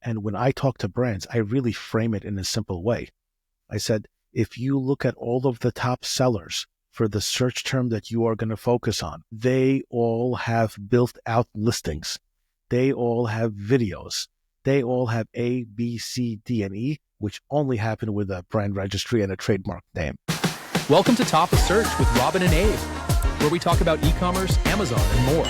And when I talk to brands, I really frame it in a simple way. I said, if you look at all of the top sellers for the search term that you are going to focus on, they all have built out listings. They all have videos. They all have A, B, C, D, and E, which only happen with a brand registry and a trademark name. Welcome to Top of Search with Robin and Abe, where we talk about e-commerce, Amazon, and more.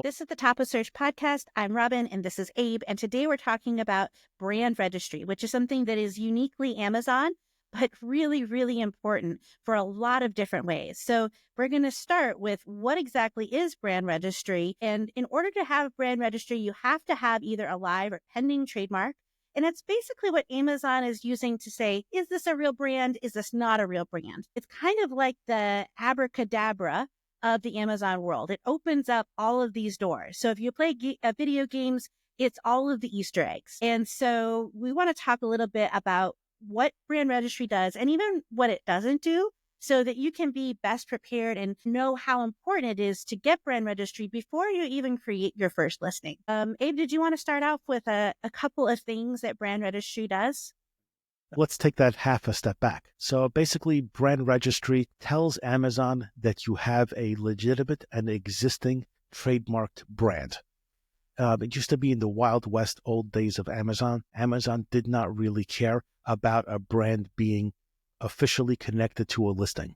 This is the Top of Search podcast. I'm Robin, and this is Abe. And today we're talking about brand registry, which is something that is uniquely Amazon, but really, really important for a lot of different ways. So we're going to start with what exactly is brand registry. And in order to have brand registry, you have to have either a live or pending trademark. And it's basically what Amazon is using to say, is this a real brand? Is this not a real brand? It's kind of like the Abracadabra of the Amazon world. It opens up all of these doors. So if you play video games, it's all of the Easter eggs. And so we want to talk a little bit about what brand registry does and even what it doesn't do, so that you can be best prepared and know how important it is to get brand registry before you even create your first listing. Abe, did you want to start off with a couple of things that brand registry does? Let's take that half a step back. So basically, brand registry tells Amazon that you have a legitimate and existing trademarked brand. It used to be in the Wild West old days of Amazon. Amazon did not really care about a brand being officially connected to a listing.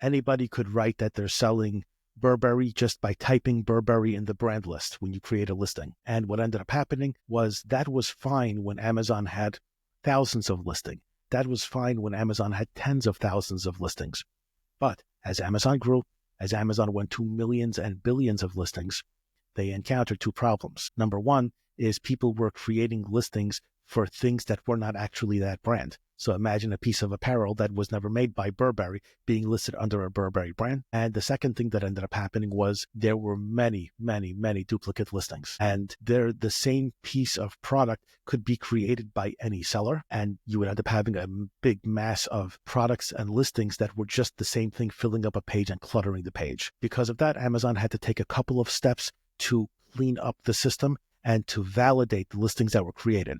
Anybody could write that they're selling Burberry just by typing Burberry in the brand list when you create a listing. And what ended up happening was that was fine when Amazon had thousands of listings. That was fine when Amazon had tens of thousands of listings. But as Amazon grew, as Amazon went to millions and billions of listings, they encountered two problems. Number one is people were creating listings for things that were not actually that brand. So imagine a piece of apparel that was never made by Burberry being listed under a Burberry brand. And the second thing that ended up happening was there were many, many, many duplicate listings. And the same piece of product could be created by any seller. And you would end up having a big mass of products and listings that were just the same thing, filling up a page and cluttering the page. Because of that, Amazon had to take a couple of steps to clean up the system and to validate the listings that were created.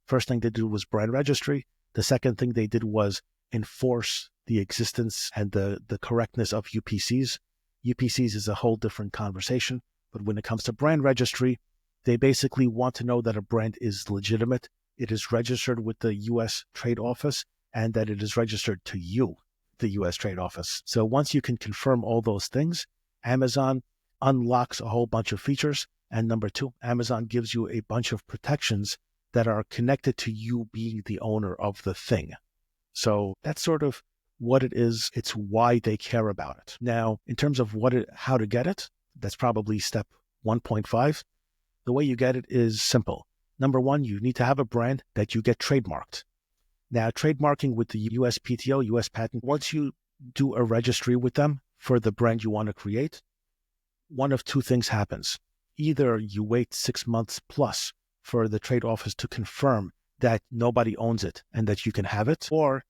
First thing they did was brand registry. The second thing they did was enforce the existence and the correctness of UPCs. UPCs is a whole different conversation, but when it comes to brand registry, they basically want to know that a brand is legitimate, it is registered with the U.S. Trade Office, and that it is registered to you, the U.S. Trade Office. So once you can confirm all those things, Amazon unlocks a whole bunch of features. And number two, Amazon gives you a bunch of protections that are connected to you being the owner of the thing. So that's sort of what it is. It's why they care about it. Now, in terms of how to get it, that's probably step 1.5. The way you get it is simple. Number one, you need to have a brand that you get trademarked. Now, trademarking with the USPTO, US Patent, once you do a registry with them for the brand you want to create, one of two things happens. Either you wait 6 months plus for the trade office to confirm that nobody owns it and that you can have it, or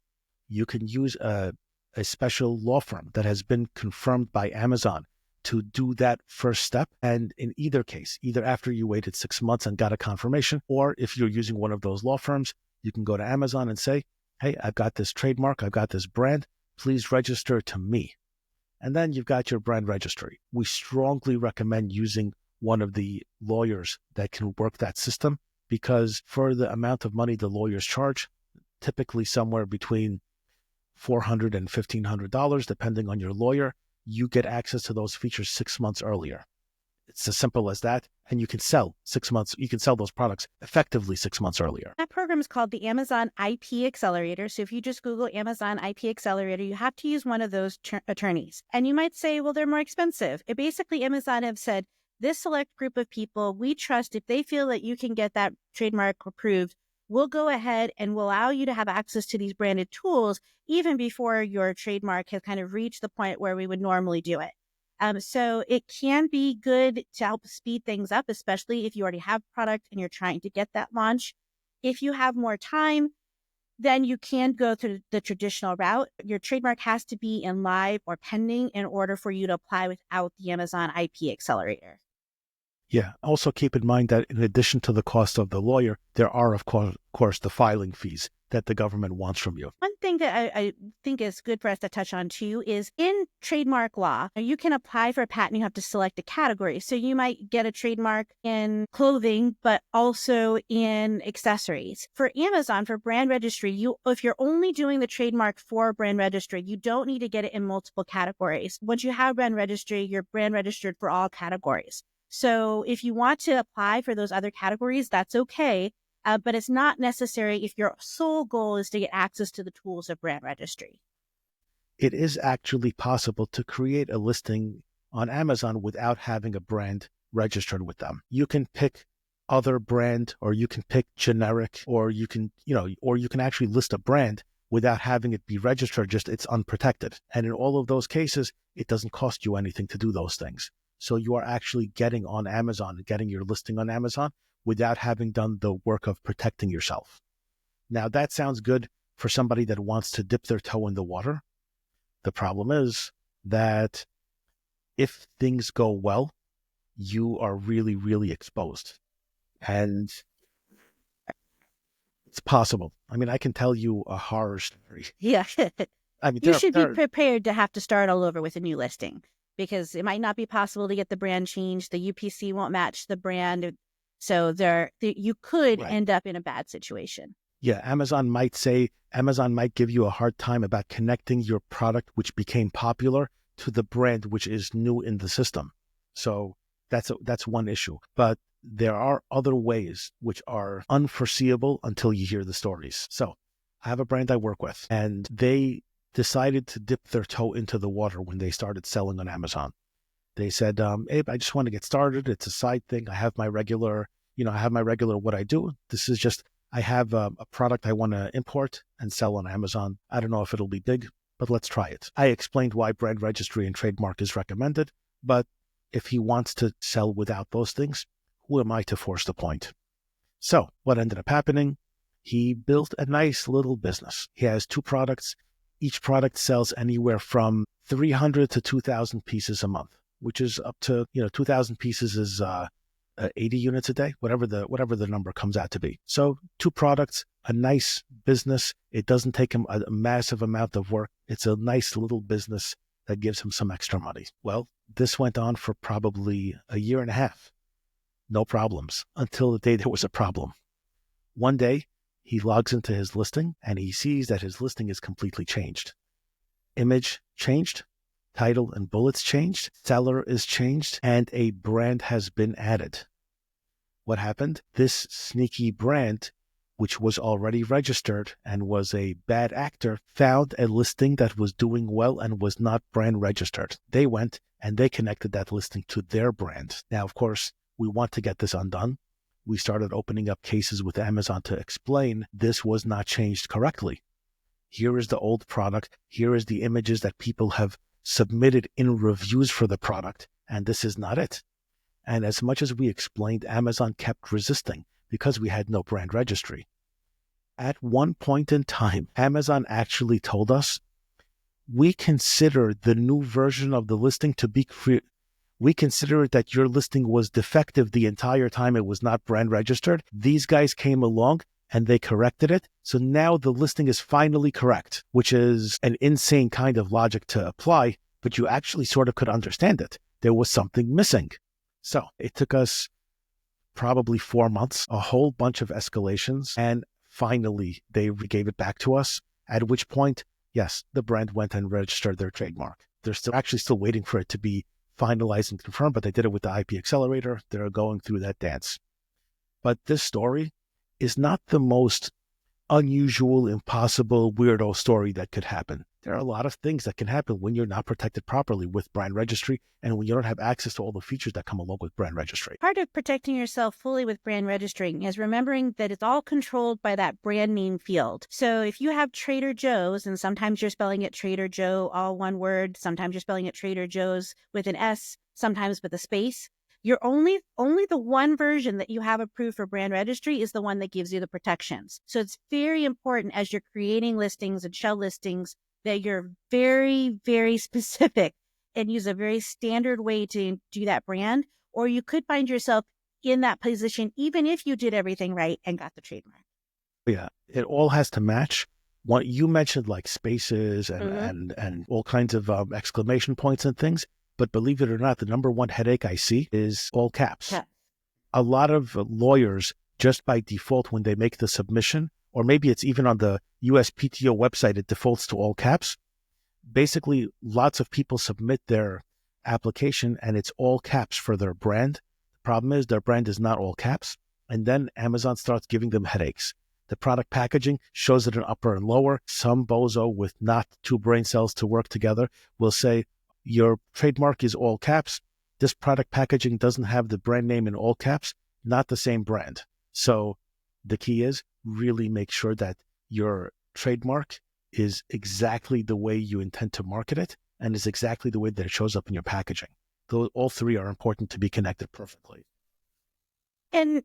you can use a special law firm that has been confirmed by Amazon to do that first step. And in either case, either after you waited 6 months and got a confirmation, or if you're using one of those law firms, you can go to Amazon and say, hey, I've got this trademark, I've got this brand, please register to me. And then you've got your brand registry. We strongly recommend using one of the lawyers that can work that system, because for the amount of money the lawyers charge, typically somewhere between $400 and $1,500, depending on your lawyer, you get access to those features 6 months earlier. It's as simple as that. And you can sell 6 months, you can sell those products effectively 6 months earlier. That program is called the Amazon IP Accelerator. So if you just Google Amazon IP Accelerator, you have to use one of those attorneys. And you might say, well, they're more expensive. Basically, Amazon have said, this select group of people, we trust if they feel that you can get that trademark approved, we'll go ahead and we'll allow you to have access to these branded tools even before your trademark has kind of reached the point where we would normally do it. So it can be good to help speed things up, especially if you already have product and you're trying to get that launch. If you have more time, then you can go through the traditional route. Your trademark has to be in live or pending in order for you to apply without the Amazon IP Accelerator. Yeah. Also keep in mind that in addition to the cost of the lawyer, there are, of course, the filing fees that the government wants from you. One thing that I think is good for us to touch on too is in trademark law, you can apply for a patent. You have to select a category. So you might get a trademark in clothing, but also in accessories. For Amazon, for brand registry, if you're only doing the trademark for brand registry, you don't need to get it in multiple categories. Once you have brand registry, you're brand registered for all categories. So if you want to apply for those other categories, that's okay. But it's not necessary if your sole goal is to get access to the tools of brand registry. It is actually possible to create a listing on Amazon without having a brand registered with them. You can pick other brand, or you can pick generic, or you can actually list a brand without having it be registered, just it's unprotected. And in all of those cases, it doesn't cost you anything to do those things. So you are actually getting on Amazon, getting your listing on Amazon without having done the work of protecting yourself. Now, that sounds good for somebody that wants to dip their toe in the water. The problem is that if things go well, you are really, really exposed. And it's possible. I mean, I can tell you a horror story. Yeah. I mean, You should be prepared to have to start all over with a new listing, because it might not be possible to get the brand changed. The UPC won't match the brand. So you could end up in a bad situation. Yeah, Amazon might give you a hard time about connecting your product, which became popular, to the brand, which is new in the system. So that's one issue. But there are other ways which are unforeseeable until you hear the stories. So I have a brand I work with, and they decided to dip their toe into the water when they started selling on Amazon. They said, Abe, I just want to get started. It's a side thing. I have my regular what I do. This is just, I have a product I want to import and sell on Amazon. I don't know if it'll be big, but let's try it. I explained why brand registry and trademark is recommended, but if he wants to sell without those things, who am I to force the point? So what ended up happening? He built a nice little business. He has 2 products. Each product sells anywhere from 300 to 2,000 pieces a month, which is up to, 2,000 pieces is 80 units a day, whatever the number comes out to be. So 2 products, a nice business. It doesn't take him a massive amount of work. It's a nice little business that gives him some extra money. Well, this went on for probably a year and a half. No problems, until the day there was a problem. One day, he logs into his listing and he sees that his listing is completely changed. Image changed, title and bullets changed, seller is changed, and a brand has been added. What happened? This sneaky brand, which was already registered and was a bad actor, found a listing that was doing well and was not brand registered. They went and they connected that listing to their brand. Now, of course, we want to get this undone. We started opening up cases with Amazon to explain this was not changed correctly. Here is the old product. Here is the images that people have submitted in reviews for the product, and this is not it. And as much as we explained, Amazon kept resisting because we had no brand registry. At one point in time, Amazon actually told us, we consider the new version of the listing to be we consider that your listing was defective the entire time it was not brand registered. These guys came along and they corrected it. So now the listing is finally correct, which is an insane kind of logic to apply, but you actually sort of could understand it. There was something missing. So it took us probably 4 months, a whole bunch of escalations, and finally they gave it back to us, at which point, yes, the brand went and registered their trademark. They're still waiting for it to be finalized and confirmed, but they did it with the IP Accelerator. They're going through that dance. But this story is not the most unusual, impossible, weirdo story that could happen. There are a lot of things that can happen when you're not protected properly with brand registry and when you don't have access to all the features that come along with brand registry. Part of protecting yourself fully with brand registering is remembering that it's all controlled by that brand name field. So if you have Trader Joe's, and sometimes you're spelling it Trader Joe, all one word, sometimes you're spelling it Trader Joe's with an S, sometimes with a space, you're only the one version that you have approved for brand registry is the one that gives you the protections. So it's very important as you're creating listings and shell listings that you're very, very specific and use a very standard way to do that brand, or you could find yourself in that position, even if you did everything right and got the trademark. Yeah, it all has to match. What you mentioned, like spaces and all kinds of exclamation points and things. But believe it or not, the number one headache I see is all caps. Yeah. A lot of lawyers, just by default, when they make the submission, or maybe it's even on the USPTO website, it defaults to all caps. Basically, lots of people submit their application and it's all caps for their brand. The problem is their brand is not all caps. And then Amazon starts giving them headaches. The product packaging shows it in upper and lower. Some bozo with not two brain cells to work together will say, your trademark is all caps. This product packaging doesn't have the brand name in all caps, not the same brand. So the key is really make sure that your trademark is exactly the way you intend to market it and is exactly the way that it shows up in your packaging. Those, all three are important to be connected perfectly. And,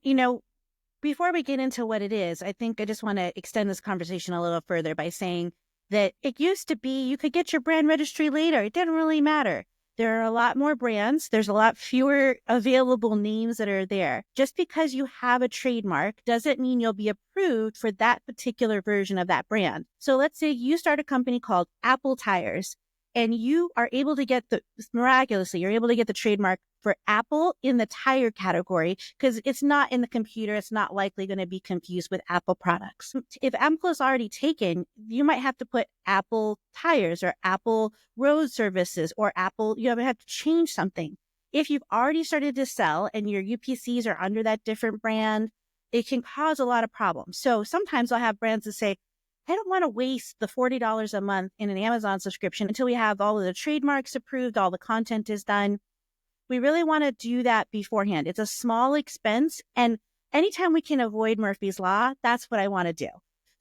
before we get into what it is, I think I just want to extend this conversation a little further by saying that it used to be you could get your brand registry later. It didn't really matter. There are a lot more brands. There's a lot fewer available names that are there. Just because you have a trademark doesn't mean you'll be approved for that particular version of that brand. So let's say you start a company called Apple Tires and you are able to get miraculously, you're able to get the trademark for Apple in the tire category because it's not in the computer. It's not likely going to be confused with Apple products. If Apple is already taken, you might have to put Apple Tires or Apple Road Services or Apple, you have to change something. If you've already started to sell and your UPCs are under that different brand, it can cause a lot of problems. So sometimes I'll have brands that say, I don't want to waste the $40 a month in an Amazon subscription until we have all of the trademarks approved, all the content is done. We really want to do that beforehand. It's a small expense. And anytime we can avoid Murphy's Law, that's what I want to do.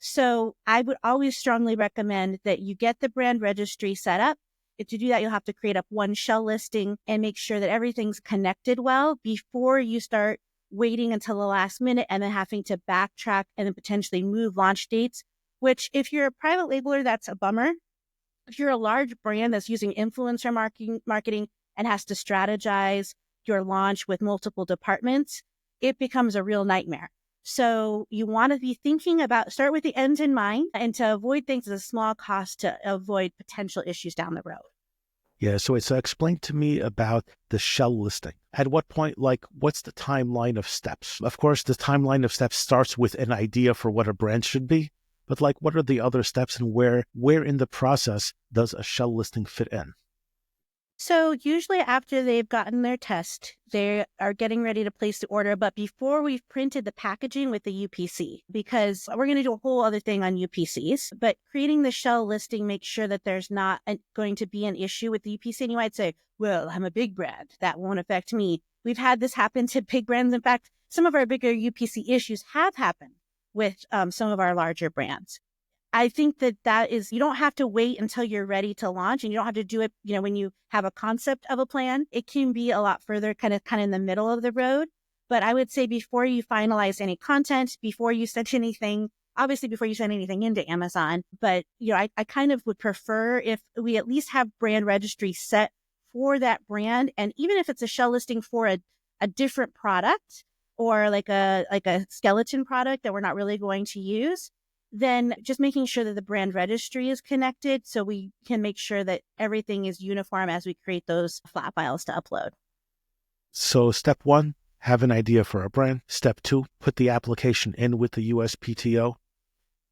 So I would always strongly recommend that you get the brand registry set up. If to do that, you'll have to create up one shell listing and make sure that everything's connected well before you start waiting until the last minute and then having to backtrack and then potentially move launch dates, which if you're a private labeler, that's a bummer. If you're a large brand that's using influencer marketing and has to strategize your launch with multiple departments, it becomes a real nightmare. So you want to be thinking about, start with the end in mind and to avoid things at a small cost to avoid potential issues down the road. Yeah, so it's explained to me about the shell listing. At what point, what's the timeline of steps? Of course, the timeline of steps starts with an idea for what a brand should be, but what are the other steps and where in the process does a shell listing fit in? So usually after they've gotten their test, they are getting ready to place the order, but before we've printed the packaging with the UPC, because we're going to do a whole other thing on UPCs, but creating the shell listing makes sure that there's not going to be an issue with the UPC. And you might say, well, I'm a big brand. That won't affect me. We've had this happen to big brands. In fact, some of our bigger UPC issues have happened with some of our larger brands. I think that is, you don't have to wait until you're ready to launch, and you don't have to do it, when you have a concept of a plan. It can be a lot further, kind of in the middle of the road. But I would say before you finalize any content, before you send anything, obviously before you send anything into Amazon, but I kind of would prefer if we at least have brand registry set for that brand. And even if it's a shell listing for a different product or like a skeleton product that we're not really going to use, then just making sure that the brand registry is connected so we can make sure that everything is uniform as we create those flat files to upload. So step 1, have an idea for a brand. Step 2, put the application in with the USPTO.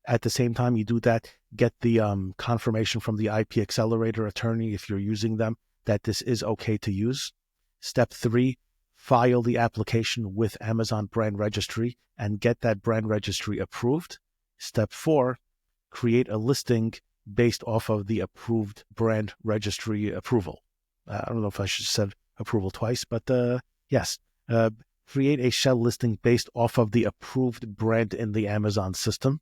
At the same time you do that, get the confirmation from the IP Accelerator attorney, if you're using them, that this is okay to use. Step 3, file the application with Amazon Brand Registry and get that brand registry approved. Step 4, create a listing based off of the approved brand registry approval. I don't know if I should have said approval twice, but yes. Create a shell listing based off of the approved brand in the Amazon system.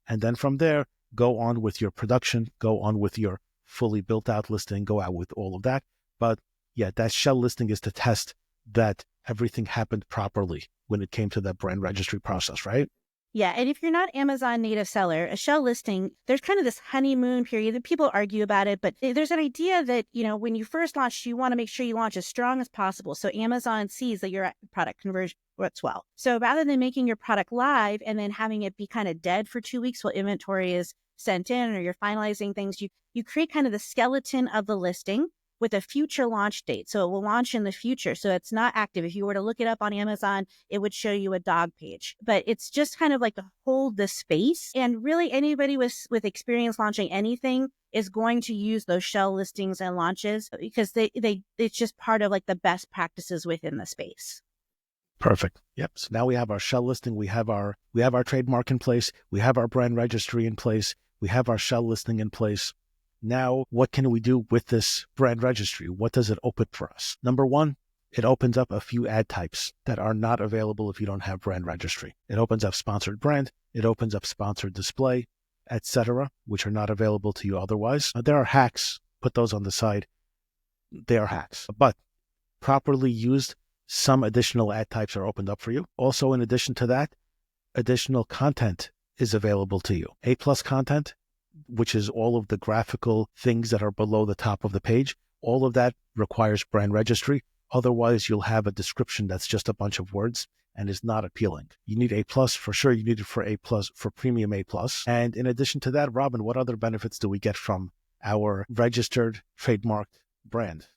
And then from there, go on with your production, go on with your fully built out listing, go out with all of that. But yeah, that shell listing is to test that everything happened properly when it came to that brand registry process, right? Yeah. And if you're not Amazon native seller, a shell listing, there's kind of this honeymoon period that people argue about it. But there's an idea that, when you first launch, you want to make sure you launch as strong as possible. So Amazon sees that your product conversion works well. So rather than making your product live and then having it be kind of dead for 2 weeks while inventory is sent in or you're finalizing things, you create kind of the skeleton of the listing with a future launch date. So it will launch in the future. So it's not active. If you were to look it up on Amazon, it would show you a dog page. But it's just kind of like to hold the space. And really anybody with experience launching anything is going to use those shell listings and launches because it's just part of like the best practices within the space. Perfect. Yep. So now we have our shell listing. We have our trademark in place. We have our brand registry in place. We have our shell listing in place. Now, what can we do with this brand registry? What does it open for us? Number one, it opens up a few ad types that are not available if you don't have brand registry. It opens up sponsored brand. It opens up sponsored display, etc., which are not available to you otherwise. There are hacks. Put those on the side. They are hacks. But properly used, some additional ad types are opened up for you. Also, in addition to that, additional content is available to you. A+ content, which is all of the graphical things that are below the top of the page. All of that requires brand registry. Otherwise, you'll have a description that's just a bunch of words and is not appealing. You need A+ for sure. You need it for A+, for premium A+. And in addition to that, Robin, what other benefits do we get from our registered trademarked brand?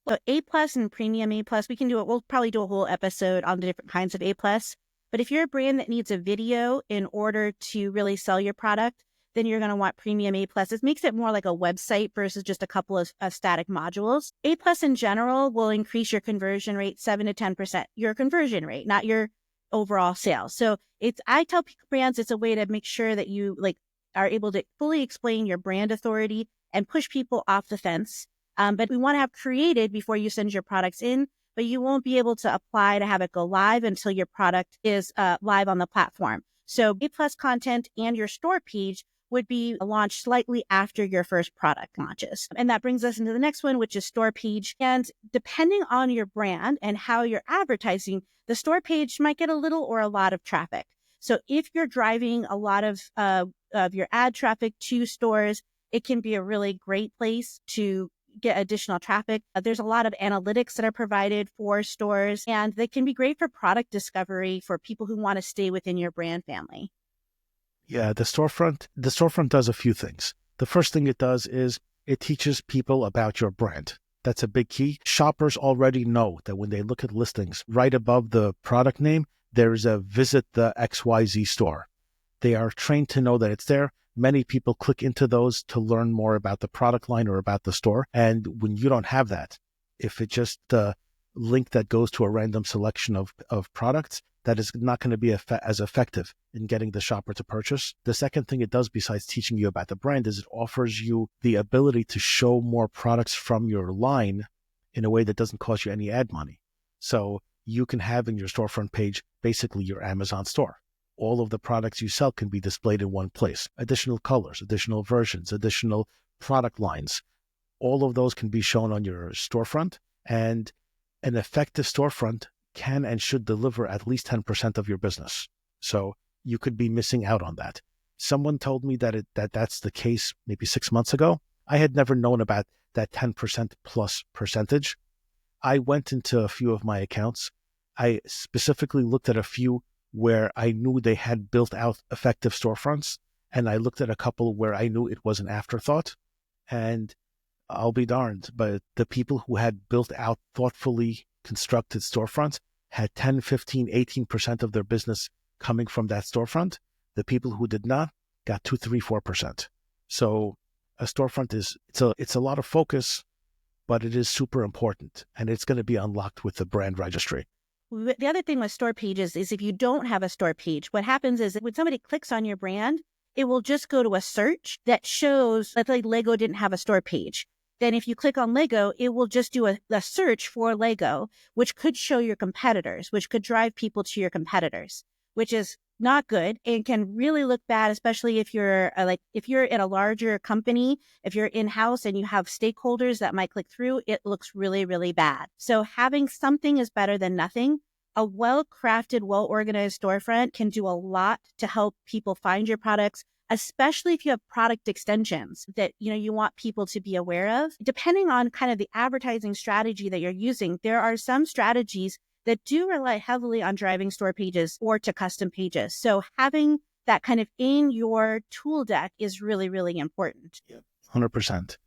So A+ and premium A+, we'll probably do a whole episode on the different kinds of A+. But if you're a brand that needs a video in order to really sell your product, then you're going to want premium A+. It makes it more like a website versus just a couple of static modules. A+ in general will increase your conversion rate 7 to 10%, your conversion rate, not your overall sales. So I tell brands it's a way to make sure that you are able to fully explain your brand authority and push people off the fence. But we want to have created before you send your products in, but you won't be able to apply to have it go live until your product is live on the platform. So A+ content and your store page would be launched slightly after your first product launches. And that brings us into the next one, which is store page. And depending on your brand and how you're advertising, the store page might get a little or a lot of traffic. So if you're driving a lot of your ad traffic to stores, it can be a really great place to get additional traffic. There's a lot of analytics that are provided for stores, and they can be great for product discovery for people who want to stay within your brand family. Yeah, the storefront does a few things. The first thing it does is it teaches people about your brand. That's a big key. Shoppers already know that when they look at listings, right above the product name, there's a visit the XYZ store. They are trained to know that it's there. Many people click into those to learn more about the product line or about the store. And when you don't have that, if it's just a link that goes to a random selection of products, that is not going to be as effective in getting the shopper to purchase. The second thing it does, besides teaching you about the brand, is it offers you the ability to show more products from your line in a way that doesn't cost you any ad money. So you can have in your storefront page basically your Amazon store. All of the products you sell can be displayed in one place. Additional colors, additional versions, additional product lines. All of those can be shown on your storefront, and an effective storefront can and should deliver at least 10% of your business. So you could be missing out on that. Someone told me that's the case maybe 6 months ago. I had never known about that 10% plus percentage. I went into a few of my accounts. I specifically looked at a few where I knew they had built out effective storefronts, and I looked at a couple where I knew it was an afterthought. And I'll be darned, but the people who had built out thoughtfully constructed storefronts had 10, 15, 18% of their business coming from that storefront. The people who did not got 2, 3, 4%. So a storefront it's a lot of focus, but it is super important, and it's going to be unlocked with the brand registry. The other thing with store pages is if you don't have a store page, what happens is when somebody clicks on your brand, it will just go to a search that shows, let's say Lego didn't have a store page. Then if you click on Lego, it will just do a search for Lego, which could show your competitors, which could drive people to your competitors, which is not good and can really look bad, especially if you're if you're in a larger company, if you're in-house and you have stakeholders that might click through, it looks really, really bad. So having something is better than nothing. A well-crafted, well-organized storefront can do a lot to help people find your products, especially if you have product extensions that you want people to be aware of. Depending on kind of the advertising strategy that you're using, there are some strategies that do rely heavily on driving store pages or to custom pages. So having that kind of in your tool deck is really, really important. 100%.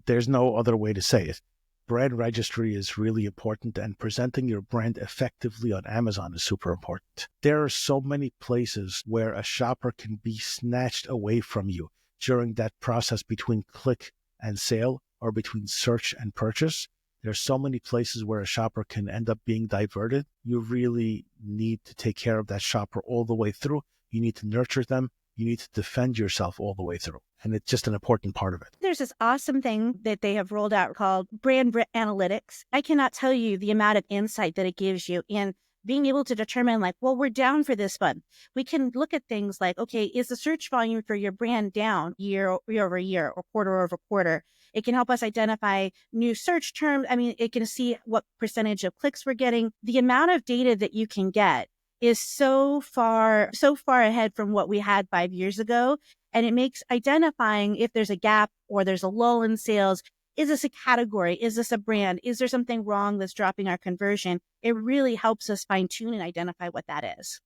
There's no other way to say it. Brand registry is really important, and presenting your brand effectively on Amazon is super important. There are so many places where a shopper can be snatched away from you during that process between click and sale or between search and purchase. There's so many places where a shopper can end up being diverted. You really need to take care of that shopper all the way through. You need to nurture them. You need to defend yourself all the way through. And it's just an important part of it. There's this awesome thing that they have rolled out called Brand Analytics. I cannot tell you the amount of insight that it gives you in being able to determine, like, well, we're down for this month. We can look at things like, okay, is the search volume for your brand down year over year or quarter over quarter? It can help us identify new search terms. I mean, it can see what percentage of clicks we're getting. The amount of data that you can get is so far ahead from what we had 5 years ago. And it makes identifying if there's a gap or there's a lull in sales. Is this a category? Is this a brand? Is there something wrong that's dropping our conversion? It really helps us fine tune and identify what that is.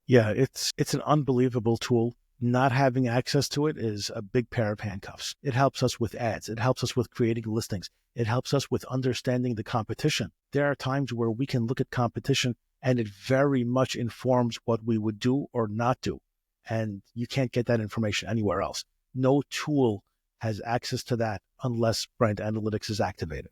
Yeah, it's an unbelievable tool. Not having access to it is a big pair of handcuffs. It helps us with ads. It helps us with creating listings. It helps us with understanding the competition. There are times where we can look at competition and it very much informs what we would do or not do. And you can't get that information anywhere else. No tool has access to that unless brand analytics is activated.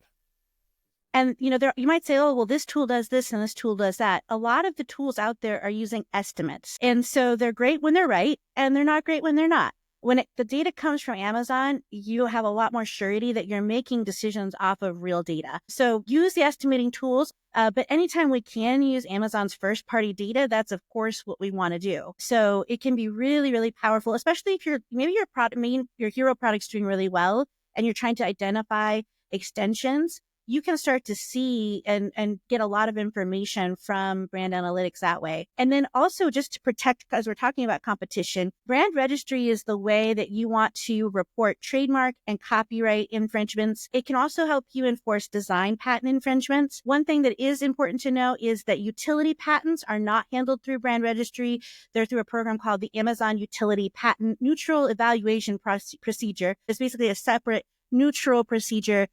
And, you might say, oh, well, this tool does this and this tool does that. A lot of the tools out there are using estimates. And so they're great when they're right, and they're not great when they're not. When the data comes from Amazon, you have a lot more surety that you're making decisions off of real data. So use the estimating tools, but anytime we can use Amazon's first-party data, that's of course what we want to do. So it can be really, really powerful, especially if your hero product's doing really well and you're trying to identify extensions. You can start to see and get a lot of information from brand analytics that way. And then also just to protect, because we're talking about competition, brand registry is the way that you want to report trademark and copyright infringements. It can also help you enforce design patent infringements. One thing that is important to know is that utility patents are not handled through brand registry. They're through a program called the Amazon Utility Patent Neutral Evaluation Procedure. It's basically a separate neutral procedure.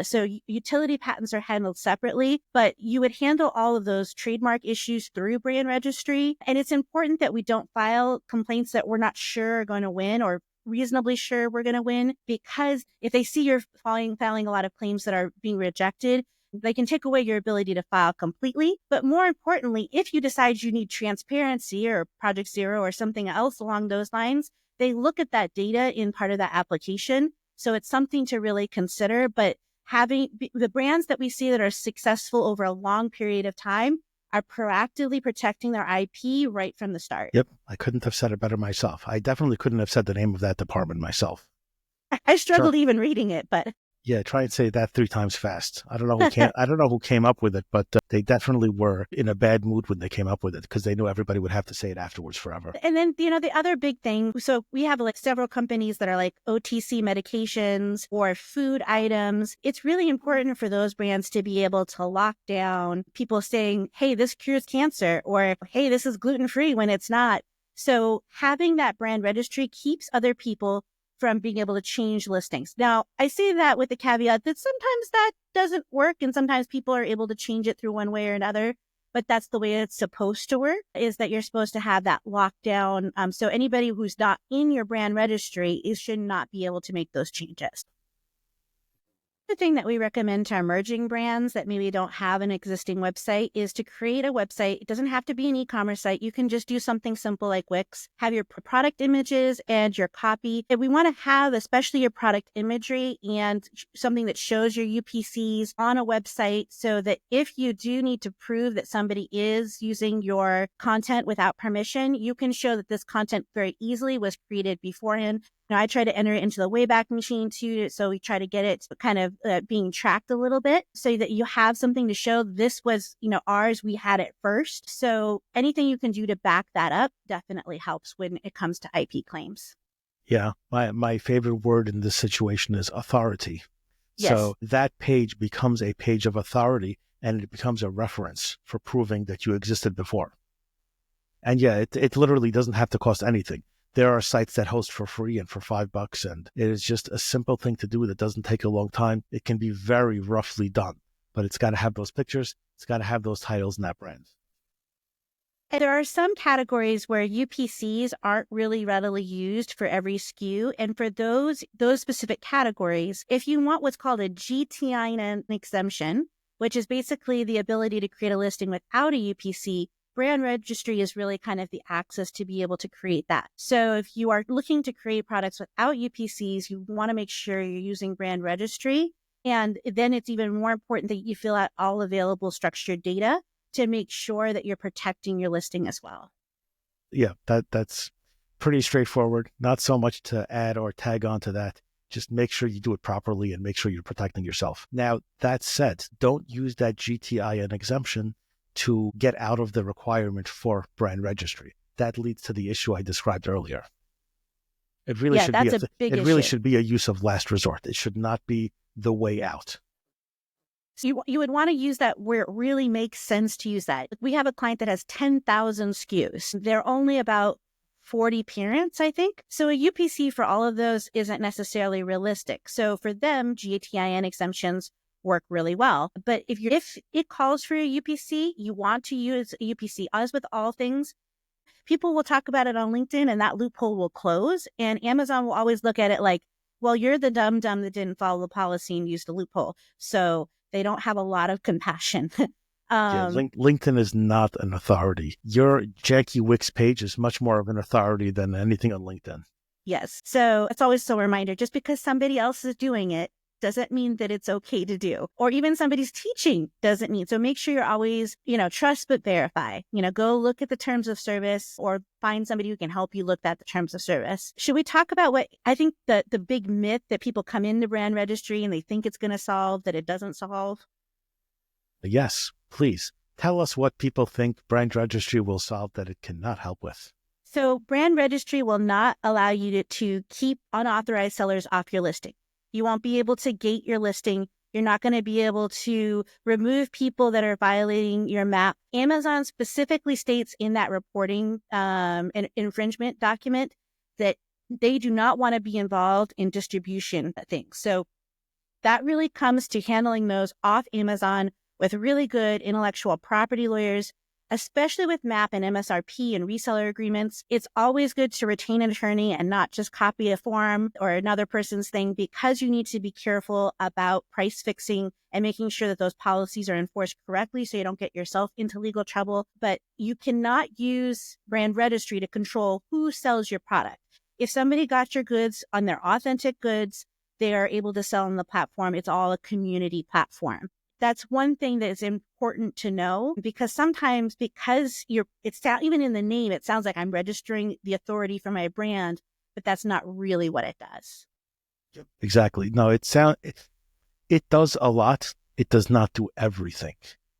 So utility patents are handled separately, but you would handle all of those trademark issues through brand registry. And it's important that we don't file complaints that we're not sure are going to win or reasonably sure we're going to win, because if they see you're filing a lot of claims that are being rejected, they can take away your ability to file completely. But more importantly, if you decide you need transparency or Project Zero or something else along those lines, they look at that data in part of that application. So it's something to really consider. But having the brands that we see that are successful over a long period of time are proactively protecting their IP right from the start. Yep. I couldn't have said it better myself. I definitely couldn't have said the name of that department myself. I struggled even reading it, but yeah, try and say that 3 times fast. I don't know who came up with it, but they definitely were in a bad mood when they came up with it because they knew everybody would have to say it afterwards forever. And then, the other big thing, so we have like several companies that are like OTC medications or food items. It's really important for those brands to be able to lock down people saying, hey, this cures cancer, or hey, this is gluten-free when it's not. So having that brand registry keeps other people from being able to change listings. Now, I say that with the caveat that sometimes that doesn't work and sometimes people are able to change it through one way or another, but that's the way it's supposed to work, is that you're supposed to have that lockdown. So anybody who's not in your brand registry should not be able to make those changes. The thing that we recommend to emerging brands that maybe don't have an existing website is to create a website. It doesn't have to be an e-commerce site. You can just do something simple like Wix, have your product images and your copy. And we want to have especially your product imagery and something that shows your UPCs on a website so that if you do need to prove that somebody is using your content without permission, you can show that this content very easily was created beforehand. I try to enter it into the Wayback Machine too. So we try to get it kind of being tracked a little bit so that you have something to show this was, ours. We had it first. So anything you can do to back that up definitely helps when it comes to IP claims. Yeah. My favorite word in this situation is authority. Yes. So that page becomes a page of authority, and it becomes a reference for proving that you existed before. And yeah, it literally doesn't have to cost anything. There are sites that host for free and for $5, and it is just a simple thing to do that doesn't take a long time. It can be very roughly done, but it's got to have those pictures. It's got to have those titles and that brand. And there are some categories where UPCs aren't really readily used for every SKU. And for those specific categories, if you want what's called a GTIN exemption, which is basically the ability to create a listing without a UPC, Brand Registry is really kind of the access to be able to create that. So if you are looking to create products without UPCs, you want to make sure you're using Brand Registry. And then it's even more important that you fill out all available structured data to make sure that you're protecting your listing as well. Yeah, that's pretty straightforward. Not so much to add or tag onto that. Just make sure you do it properly and make sure you're protecting yourself. Now, that said, don't use that GTIN exemption to get out of the requirement for Brand Registry. That leads to the issue I described earlier. It really should be a use of last resort. It should not be the way out. So you would want to use that where it really makes sense to use that. We have a client that has 10,000 SKUs. They're only about 40 parents, I think. So a UPC for all of those isn't necessarily realistic. So for them, GTIN exemptions work really well. But if it calls for a UPC, you want to use a UPC. As with all things, people will talk about it on LinkedIn and that loophole will close. And Amazon will always look at it like, well, you're the dumb that didn't follow the policy and used the loophole. So they don't have a lot of compassion. LinkedIn is not an authority. Your janky Wix page is much more of an authority than anything on LinkedIn. Yes. So it's always a reminder, just because somebody else is doing it doesn't mean that it's okay to do, or even somebody's teaching doesn't mean. So make sure you're always, trust but verify, go look at the terms of service or find somebody who can help you look at the terms of service. Should we talk about what I think the big myth that people come into Brand Registry and they think it's going to solve that it doesn't solve? Yes, please. Tell us what people think Brand Registry will solve that it cannot help with. So Brand Registry will not allow you to keep unauthorized sellers off your listing. You won't be able to gate your listing. You're not going to be able to remove people that are violating your map. Amazon specifically states in that reporting an infringement document that they do not want to be involved in distribution things. So that really comes to handling those off Amazon with really good intellectual property lawyers, especially with MAP and MSRP and reseller agreements. It's always good to retain an attorney and not just copy a form or another person's thing, because you need to be careful about price fixing and making sure that those policies are enforced correctly so you don't get yourself into legal trouble. But you cannot use Brand Registry to control who sells your product. If somebody got your goods on their authentic goods, they are able to sell on the platform. It's all a community platform. That's one thing that is important to know, because sometimes even in the name, it sounds like I'm registering the authority for my brand, but that's not really what it does. Exactly. No, it does a lot. It does not do everything.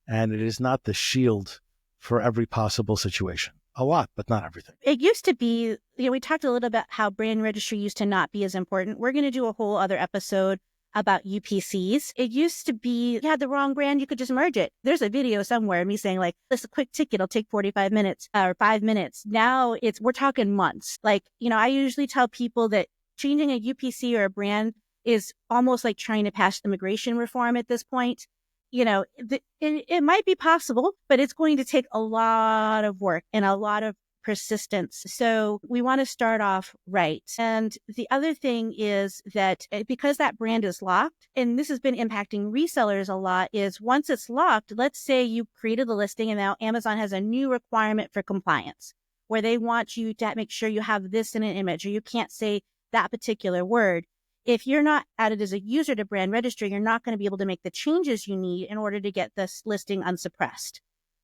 And it is not the shield for every possible situation. A lot, but not everything. It used to be, we talked a little about how Brand Registry used to not be as important. We're going to do a whole other episode about UPCs. It used to be, you had the wrong brand, you could just merge it. There's a video somewhere, me saying like, this is a quick ticket, it'll take 45 minutes or 5 minutes. Now we're talking months. Like, I usually tell people that changing a UPC or a brand is almost like trying to pass immigration reform at this point. It might be possible, but it's going to take a lot of work and a lot of persistence. So we want to start off right. And the other thing is that because that brand is locked, and this has been impacting resellers a lot, is once it's locked, let's say you created the listing and now Amazon has a new requirement for compliance where they want you to make sure you have this in an image, or you can't say that particular word. If you're not added as a user to Brand Registry, you're not going to be able to make the changes you need in order to get this listing unsuppressed.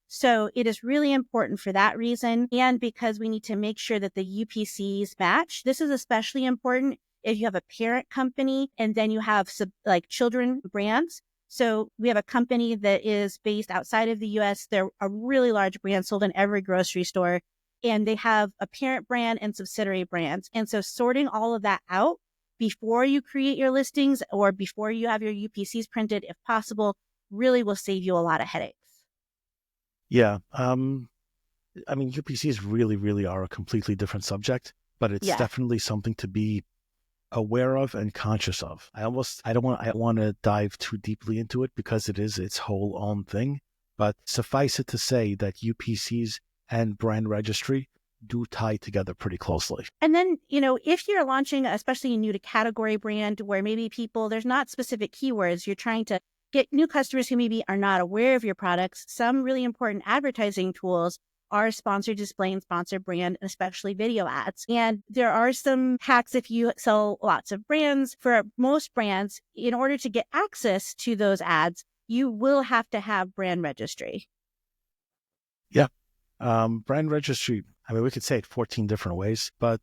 So it is really important for that reason. And because we need to make sure that the UPCs match. This is especially important if you have a parent company and then you have like children brands. So we have a company that is based outside of the US. They're a really large brand sold in every grocery store, and they have a parent brand and subsidiary brands. And so sorting all of that out before you create your listings or before you have your UPCs printed, if possible, really will save you a lot of headaches. Yeah. UPCs really are a completely different subject, but it's definitely something to be aware of and conscious of. I don't want to dive too deeply into it because it is its whole own thing, but suffice it to say that UPCs and brand registry do tie together pretty closely. And then, if you're launching, especially a new to category brand where maybe there's not specific keywords, you're trying to get new customers who maybe are not aware of your products, some really important advertising tools are sponsored display and sponsored brand, especially video ads. And there are some hacks if you sell lots of brands. For most brands, in order to get access to those ads, you will have to have brand registry. Yeah. Brand registry, we could say it 14 different ways, but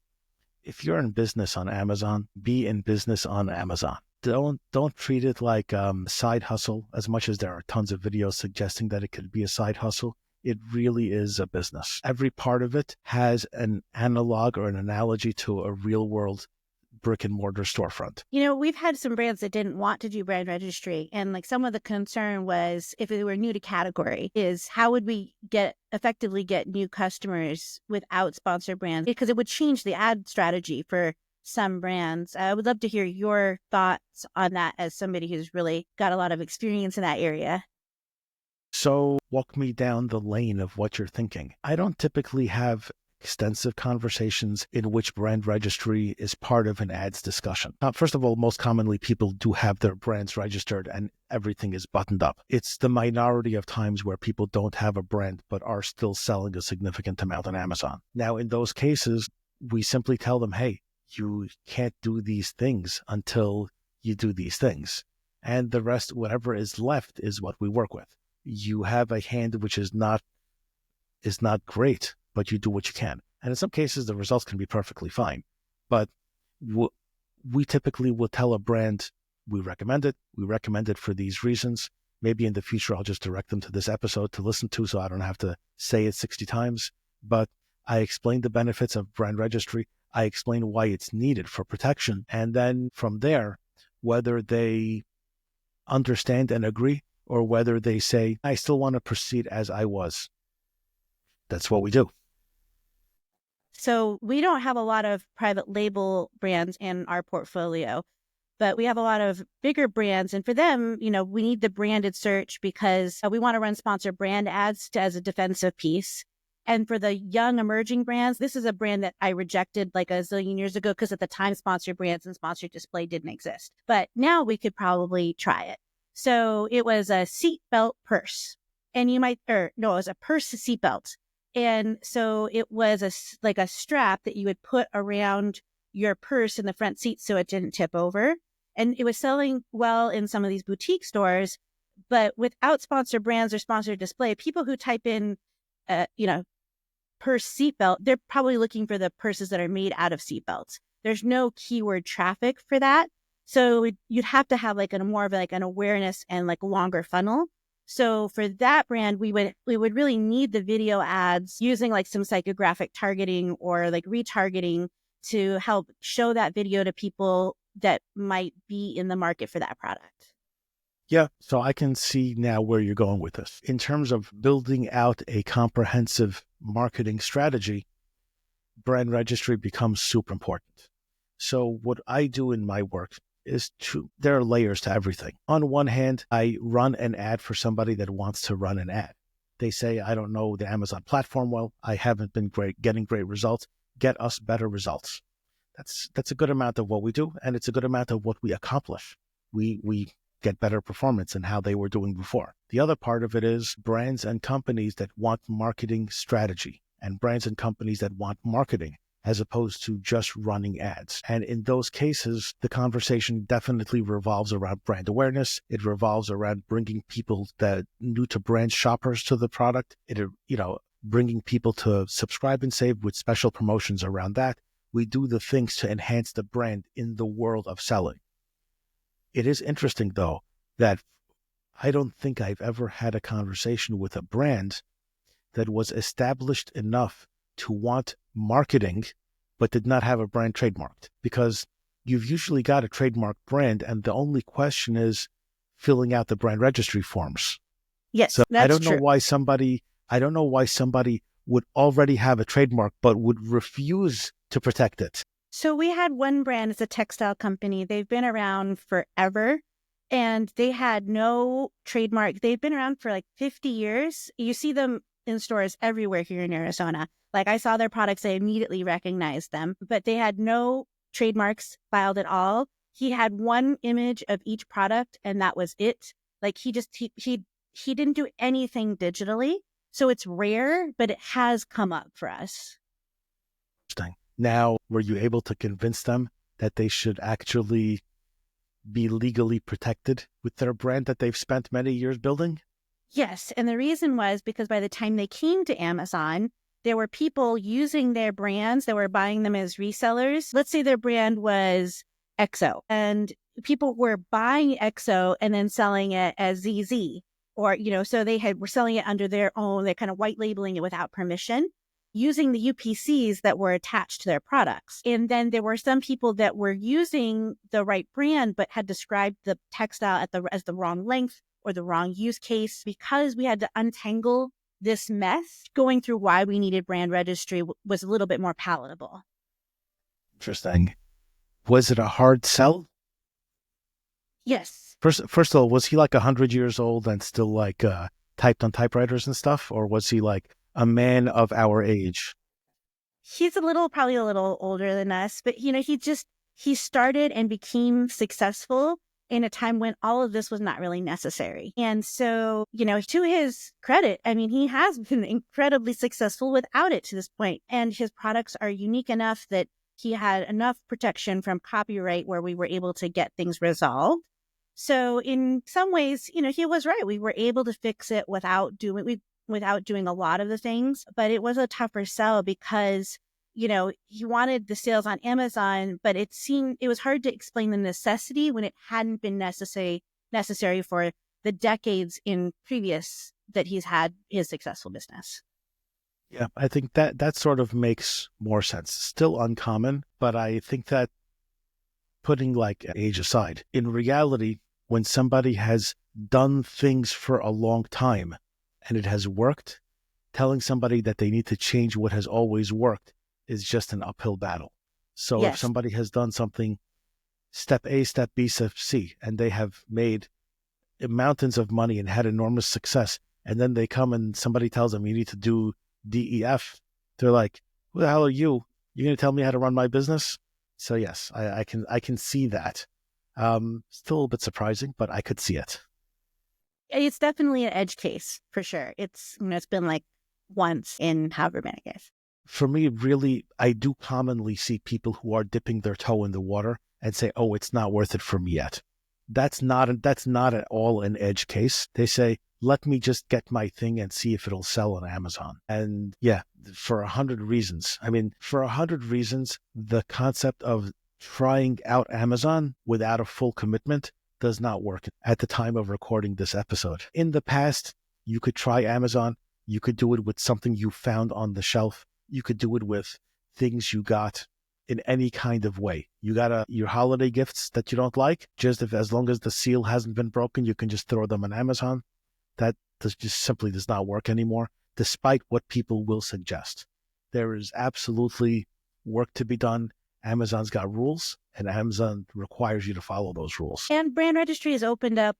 if you're in business on Amazon, be in business on Amazon. Don't treat it like a side hustle, as much as there are tons of videos suggesting that it could be a side hustle. It really is a business. Every part of it has an analog or an analogy to a real world brick and mortar storefront. We've had some brands that didn't want to do brand registry. And like some of the concern was if they were new to category is how would we effectively get new customers without sponsored brands? Because it would change the ad strategy for some brands. I would love to hear your thoughts on that as somebody who's really got a lot of experience in that area. So walk me down the lane of what you're thinking. I don't typically have extensive conversations in which brand registry is part of an ads discussion. First of all, most commonly people do have their brands registered and everything is buttoned up. It's the minority of times where people don't have a brand but are still selling a significant amount on Amazon. Now, in those cases, we simply tell them, hey, you can't do these things until you do these things. And the rest, whatever is left, is what we work with. You have a hand which is not great, but you do what you can. And in some cases, the results can be perfectly fine. But we typically will tell a brand, we recommend it. We recommend it for these reasons. Maybe in the future, I'll just direct them to this episode to listen to so I don't have to say it 60 times. But I explain the benefits of brand registry. I explain why it's needed for protection. And then from there, whether they understand and agree, or whether they say, I still want to proceed as I was. That's what we do. So we don't have a lot of private label brands in our portfolio, but we have a lot of bigger brands. And for them, we need the branded search because we want to run sponsored brand ads as a defensive piece. And for the young emerging brands, this is a brand that I rejected like a zillion years ago because at the time sponsored brands and sponsored display didn't exist. But now we could probably try it. So it was a seatbelt purse, and it was a purse seatbelt. And so it was a strap that you would put around your purse in the front seat so it didn't tip over. And it was selling well in some of these boutique stores, but without sponsored brands or sponsored display, people who type in, purse seatbelt, they're probably looking for the purses that are made out of seatbelts. There's no keyword traffic for that. So you'd have to have more of an awareness and longer funnel. So for that brand, we would really need the video ads using some psychographic targeting or retargeting to help show that video to people that might be in the market for that product. Yeah, so I can see now where you're going with this. In terms of building out a comprehensive marketing strategy, brand registry becomes super important. So what I do in my work is there are layers to everything. On one hand, I run an ad for somebody that wants to run an ad. They say, I don't know the Amazon platform well. I haven't been getting great results. Get us better results. That's a good amount of what we do, and it's a good amount of what we accomplish. We get better performance than how they were doing before. The other part of it is brands and companies that want marketing strategy and brands and companies that want marketing as opposed to just running ads. And in those cases, the conversation definitely revolves around brand awareness. It revolves around bringing people that new to brand shoppers to the product. Bringing people to subscribe and save with special promotions around that. We do the things to enhance the brand in the world of selling. It is interesting, though, that I don't think I've ever had a conversation with a brand that was established enough to want marketing, but did not have a brand trademarked, because you've usually got a trademark brand, and the only question is filling out the brand registry forms. Yes, So that's I don't know true. I don't know why somebody would already have a trademark, but would refuse to protect it. So we had one brand, it's a textile company. They've been around forever and they had no trademark. They've been around for like 50 years. You see them in stores everywhere here in Arizona. Like I saw their products, I immediately recognized them, but they had no trademarks filed at all. He had one image of each product and that was it. Like he didn't do anything digitally. So it's rare, but it has come up for us. Interesting. Now, were you able to convince them that they should actually be legally protected with their brand that they've spent many years building? Yes. And the reason was because by the time they came to Amazon, there were people using their brands that were buying them as resellers. Let's say their brand was EXO and people were buying EXO and then selling it as ZZ or, so were selling it under their own, they're kind of white labeling it without permission, using the UPCs that were attached to their products. And then there were some people that were using the right brand, but had described the textile as the wrong length or the wrong use case. Because we had to untangle this mess, going through why we needed brand registry was a little bit more palatable. Interesting. Was it a hard sell? Yes. First of all, was he like 100 years old and still like typed on typewriters and stuff? Or was he like a man of our age? He's probably a little older than us, but he started and became successful in a time when all of this was not really necessary. And so, to his credit, I mean, he has been incredibly successful without it to this point. And his products are unique enough that he had enough protection from copyright where we were able to get things resolved. So in some ways, he was right. We were able to fix it without doing a lot of the things, but it was a tougher sell because, he wanted the sales on Amazon, but it was hard to explain the necessity when it hadn't been necessary for the decades in previous that he's had his successful business. Yeah, I think that sort of makes more sense. Still uncommon, but I think that putting like age aside, in reality, when somebody has done things for a long time and it has worked, telling somebody that they need to change what has always worked is just an uphill battle. So Yes. If somebody has done something, step A, step B, step C, and they have made mountains of money and had enormous success, and then they come and somebody tells them you need to do DEF, they're like, who the hell are you? You're going to tell me how to run my business? So yes, I can see that. Still a little bit surprising, but I could see it. It's definitely an edge case for sure. It's been like once in however many years. For me, really, I do commonly see people who are dipping their toe in the water and say, oh, it's not worth it for me yet. That's not at all an edge case. They say, let me just get my thing and see if it'll sell on Amazon. And yeah, for 100 reasons. I mean, for 100 reasons, the concept of trying out Amazon without a full commitment does not work at the time of recording this episode. In the past, you could try Amazon. You could do it with something you found on the shelf. You could do it with things you got in any kind of way. You got your holiday gifts that you don't like, as long as the seal hasn't been broken, you can just throw them on Amazon. That just simply does not work anymore, despite what people will suggest. There is absolutely work to be done. Amazon's got rules, and Amazon requires you to follow those rules. And brand registry has opened up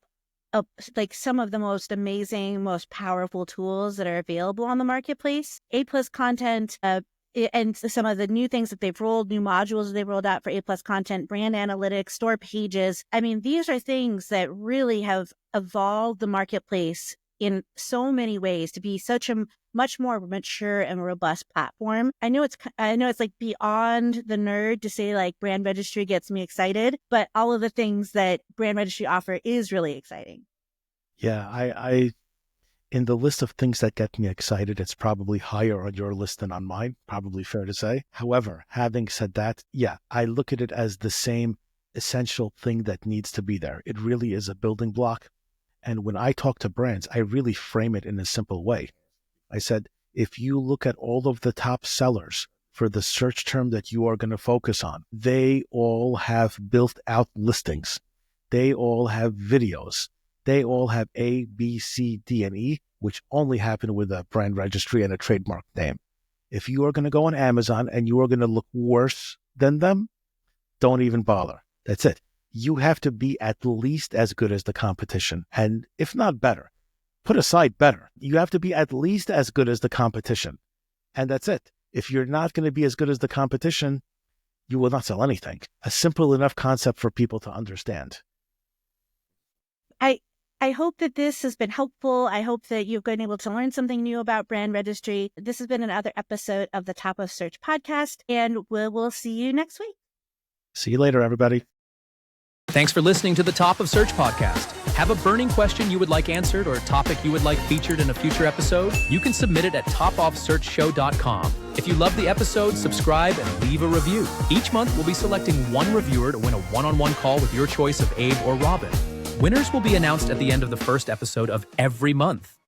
like some of the most amazing, most powerful tools that are available on the marketplace. A+ content, and some of the new things that new modules that they've rolled out for A+ content, brand analytics, store pages. I mean, these are things that really have evolved the marketplace in so many ways to be such a much more mature and robust platform. I know it's like beyond the nerd to say like brand registry gets me excited, but all of the things that brand registry offer is really exciting. Yeah, I in the list of things that get me excited, it's probably higher on your list than on mine, probably fair to say. However, having said that, yeah, I look at it as the same essential thing that needs to be there. It really is a building block. And when I talk to brands, I really frame it in a simple way. I said, if you look at all of the top sellers for the search term that you are going to focus on, they all have built out listings. They all have videos. They all have A, B, C, D, and E, which only happen with a brand registry and a trademark name. If you are going to go on Amazon and you are going to look worse than them, don't even bother. That's it. You have to be at least as good as the competition, and if not better. Put aside better. You have to be at least as good as the competition, and that's it. If you're not going to be as good as the competition, you will not sell anything. A simple enough concept for people to understand. I hope that this has been helpful. I hope that you've been able to learn something new about brand registry. This has been another episode of the Top of Search podcast, and we'll see you next week. See you later, everybody. Thanks for listening to the Top of Search podcast. Have a burning question you would like answered or a topic you would like featured in a future episode? You can submit it at topofsearchshow.com. If you love the episode, subscribe and leave a review. Each month, we'll be selecting one reviewer to win a one-on-one call with your choice of Abe or Robin. Winners will be announced at the end of the first episode of every month.